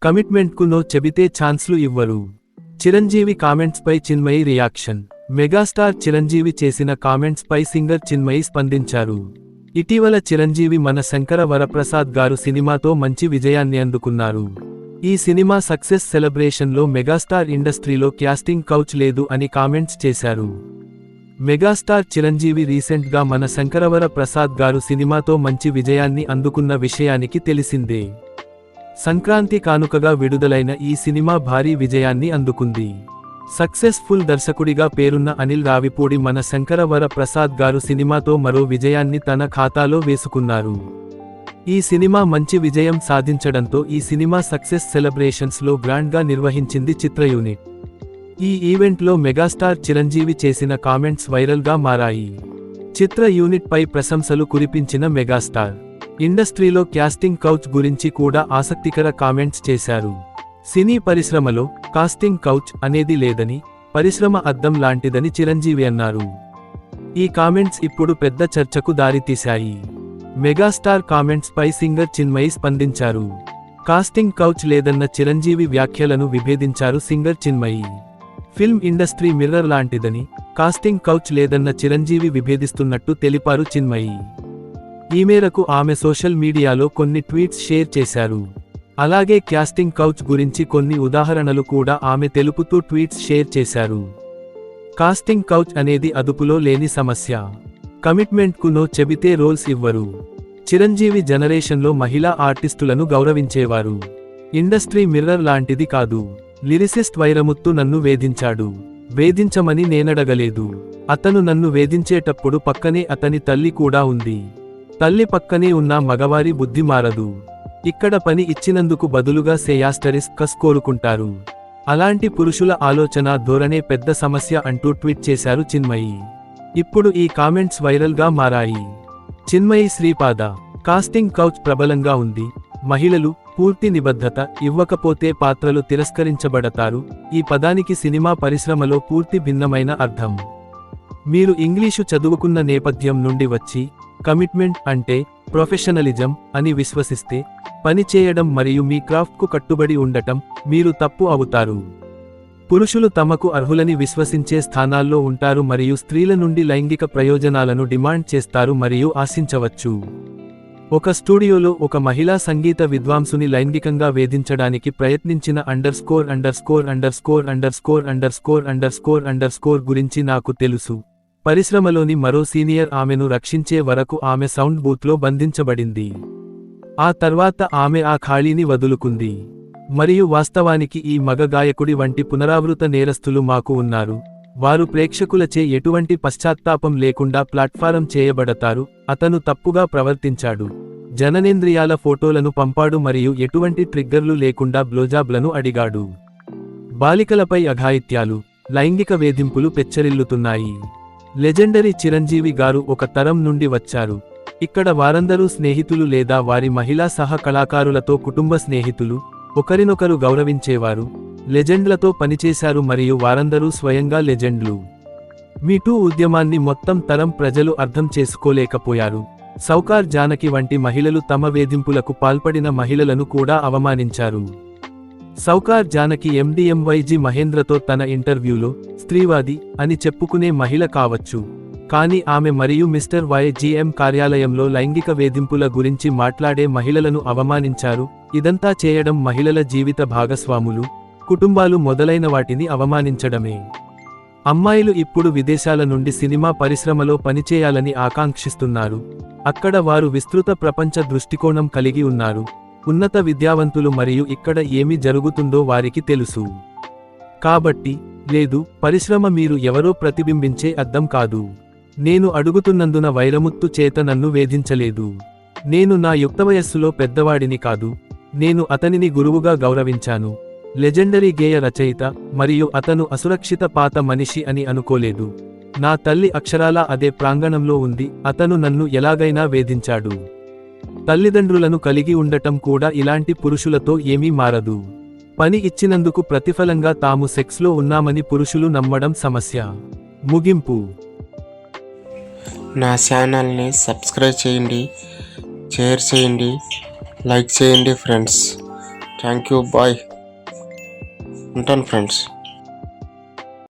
కమిట్మెంట్కు no చెబితే ఛాన్స్లు ఇవ్వరు. Chiranjeevi comments పై Chinmayi reaction. Megastar Chiranjeevi చేసిన కామెంట్స్ పై సింగర్ చిన్మయి స్పందించారు. ఇటీవల చిరంజీవి మన శంకర వరప్రసాద్ గారు సినిమాతో మంచి విజయాన్ని అందుకున్నారు. ఈ సినిమా సక్సెస్ సెలబ్రేషన్లో మెగాస్టార్ ఇండస్ట్రీలో క్యాస్టింగ్ కౌచ్ లేదు అని కామెంట్స్ చేశారు. మెగాస్టార్ చిరంజీవి రీసెంట్గా మన శంకరవర ప్రసాద్ గారు సినిమాతో మంచి విజయాన్ని అందుకున్న విషయానికి తెలిసిందే. సంక్రాంతి కానుకగా విడుదలైన ఈ సినిమా భారీ విజయాన్ని అందుకుంది. సక్సెస్ఫుల్ దర్శకుడిగా పేరున్న అనిల్ రావిపూడి మన శంకరవర ప్రసాద్ గారు సినిమాతో మరో విజయాన్ని తన ఖాతాలో వేసుకున్నారు. ఈ సినిమా మంచి విజయం సాధించడంతో ఈ సినిమా సక్సెస్ సెలబ్రేషన్స్లో గ్రాండ్గా నిర్వహించింది చిత్ర యూనిట్. ఈ ఈవెంట్లో మెగాస్టార్ చిరంజీవి చేసిన కామెంట్స్ వైరల్గా మారాయి. చిత్ర యూనిట్ పై ప్రశంసలు కురిపించిన మెగాస్టార్ ఇండస్ట్రీలో క్యాస్టింగ్ కౌచ్ గురించి కూడా ఆసక్తికర కామెంట్స్ చేశారు. సినీ పరిశ్రమలో కాస్టింగ్ కౌచ్ అనేది లేదని, పరిశ్రమ అద్దం లాంటిదని చిరంజీవి అన్నారు. ఈ కామెంట్స్ ఇప్పుడు పెద్ద చర్చకు దారితీశాయి. మెగాస్టార్ కామెంట్స్ పై సింగర్ చిన్మయి స్పందించారు. కాస్టింగ్ కౌచ్ లేదన్న చిరంజీవి వ్యాఖ్యలను విభేదించారు singer Chinmayi. Film industry mirror లాంటిదని, కాస్టింగ్ కౌచ్ లేదన్న చిరంజీవి విభేదిస్తున్నట్టు తెలిపారు చిన్మయి. ఈ మేరకు ఆమె సోషల్ మీడియాలో కొన్ని ట్వీట్స్ షేర్ చేశారు. అలాగే క్యాస్టింగ్ కౌచ్ గురించి కొన్ని ఉదాహరణలు కూడా ఆమె తెలుపుతూ ట్వీట్స్ షేర్ చేశారు. కాస్టింగ్ కౌచ్ అనేది అదుపులో లేని సమస్య. కమిట్మెంట్కు నో చెబితే రోల్స్ ఇవ్వరు. చిరంజీవి జనరేషన్లో మహిళా ఆర్టిస్టులను గౌరవించేవారు. ఇండస్ట్రీ మిర్రర్ లాంటిది కాదు. లిరిసిస్ట్ వైరముత్తు నన్ను వేధించాడు. వేధించమని నేనడగలేదు. అతను నన్ను వేధించేటప్పుడు పక్కనే అతని తల్లి కూడా ఉంది. తల్లి పక్కనే ఉన్న మగవారి బుద్ధి మారదు. ఇక్కడ పని ఇచ్చినందుకు బదులుగా కస్ కోరుకుంటారు. అలాంటి పురుషుల ఆలోచన ధోరణే పెద్ద సమస్య అంటూ ట్వీట్ చేశారు చిన్మయి. ఇప్పుడు ఈ కామెంట్స్ వైరల్గా మారాయి. చిన్మయి శ్రీపాద కాస్టింగ్ కౌచ్ ప్రబలంగా ఉంది. మహిళలు పూర్తి నిబద్ధత ఇవ్వకపోతే పాత్రలు తిరస్కరించబడతారు. ఈ పదానికి సినిమా పరిశ్రమలో పూర్తి భిన్నమైన అర్థం. మీరు ఇంగ్లీషు చదువుకున్న నేపథ్యం నుండి వచ్చి కమిట్మెంట్ అంటే ప్రొఫెషనలిజం అని విశ్వసిస్తే, పని చేయడం మరియు మీ క్రాఫ్ట్కు కట్టుబడి ఉండటం, మీరు తప్పు అవుతారు. పురుషులు తమకు అర్హులని విశ్వసించే స్థానాల్లో ఉంటారు మరియు స్త్రీల నుండి లైంగిక ప్రయోజనాలను డిమాండ్ చేస్తారు మరియు ఆశించవచ్చు. ఒక స్టూడియోలో ఒక మహిళా సంగీత విద్వాంసుని లైంగికంగా వేధించడానికి ప్రయత్నించిన గురించి నాకు తెలుసు. పరిశ్రమలోని మరో సీనియర్ ఆమెను రక్షించే వరకు ఆమె సౌండ్ బూత్లో బంధించబడింది. ఆ తర్వాత ఆమె ఆ ఖాళీని వదులుకుంది. మరియు వాస్తవానికి ఈ మగ గాయకుడి వంటి పునరావృత నేరస్తులు మాకు ఉన్నారు. వారు ప్రేక్షకులచే ఎటువంటి పశ్చాత్తాపం లేకుండా ప్లాట్ఫారం చేయబడతారు. అతను తప్పుగా ప్రవర్తించాడు. జననేంద్రియాల ఫోటోలను పంపాడు మరియు ఎటువంటి ట్రిగ్గర్లు లేకుండా బ్లోజాబ్లను అడిగాడు. బాలికలపై అఘాయిత్యాలు, లైంగిక వేధింపులు పెచ్చరిల్లుతున్నాయి. లెజెండరీ చిరంజీవి గారు ఒక తరం నుండి వచ్చారు. ఇక్కడ వారందరూ స్నేహితులు లేదా వారి మహిళా సహ కళాకారులతో కుటుంబ స్నేహితులు, ఒకరినొకరు గౌరవించేవారు, లెజెండ్లతో పనిచేశారు మరియు వారందరూ స్వయంగా లెజెండ్లు. మీటూ ఉద్యమాన్ని మొత్తం తరం ప్రజలు అర్థం చేసుకోలేకపోయారు. సౌకార్ జానకి వంటి మహిళలు తమ వేధింపులకు పాల్పడిన మహిళలను కూడా అవమానించారు. సౌకార్ జానకి ఎండిఎంవైజీ మహేంద్రతో తన ఇంటర్వ్యూలో స్త్రీవాది అని చెప్పుకునే మహిళ కావచ్చు, కానీ ఆమె మరియు మిస్టర్ వైజీఎం కార్యాలయంలో లైంగిక వేధింపుల గురించి మాట్లాడే మహిళలను అవమానించారు. ఇదంతా చేయడం మహిళల జీవిత భాగస్వాములు, కుటుంబాలు మొదలైన వాటిని అవమానించడమే. అమ్మాయిలు ఇప్పుడు విదేశాల నుండి సినిమా పరిశ్రమలో పనిచేయాలని ఆకాంక్షిస్తున్నారు. అక్కడ వారు విస్తృత ప్రపంచ దృష్టికోణం కలిగి ఉన్నారు, ఉన్నత విద్యావంతులు మరియు ఇక్కడ ఏమి జరుగుతుందో వారికి తెలుసు. కాబట్టి లేదు, పరిశ్రమ మీరు ఎవరో ప్రతిబింబించే అద్దం కాదు. నేను అడుగుతున్నందున వైరముత్తు చేత నన్ను వేధించలేదు. నేను నా యుక్తవయస్సులో పెద్దవాడిని కాదు. నేను అతనిని గురువుగా గౌరవించాను. లెజెండరీ గేయ రచయిత మరియు అతను అసురక్షిత పాత మనిషి అని అనుకోలేదు. నా తల్లి అక్షరాలా అదే ప్రాంగణంలో ఉంది. అతను నన్ను ఎలాగైనా వేధించాడు. తల్లిదండ్రులను కలిగి ఉండటం కూడా ఇలాంటి పురుషులతో ఏమీ మారదు. పని ఇచ్చినందుకు ప్రతిఫలంగా తాము సెక్స్లో ఉన్నామని పురుషులు నమ్మడం సమస్య. ముగింపు. నా ఛానల్ని సబ్స్క్రైబ్ చేయండి, షేర్ చేయండి, లైక్ చేయండి ఫ్రెండ్స్. Thank you, bye. ఉంటాను ఫ్రెండ్స్.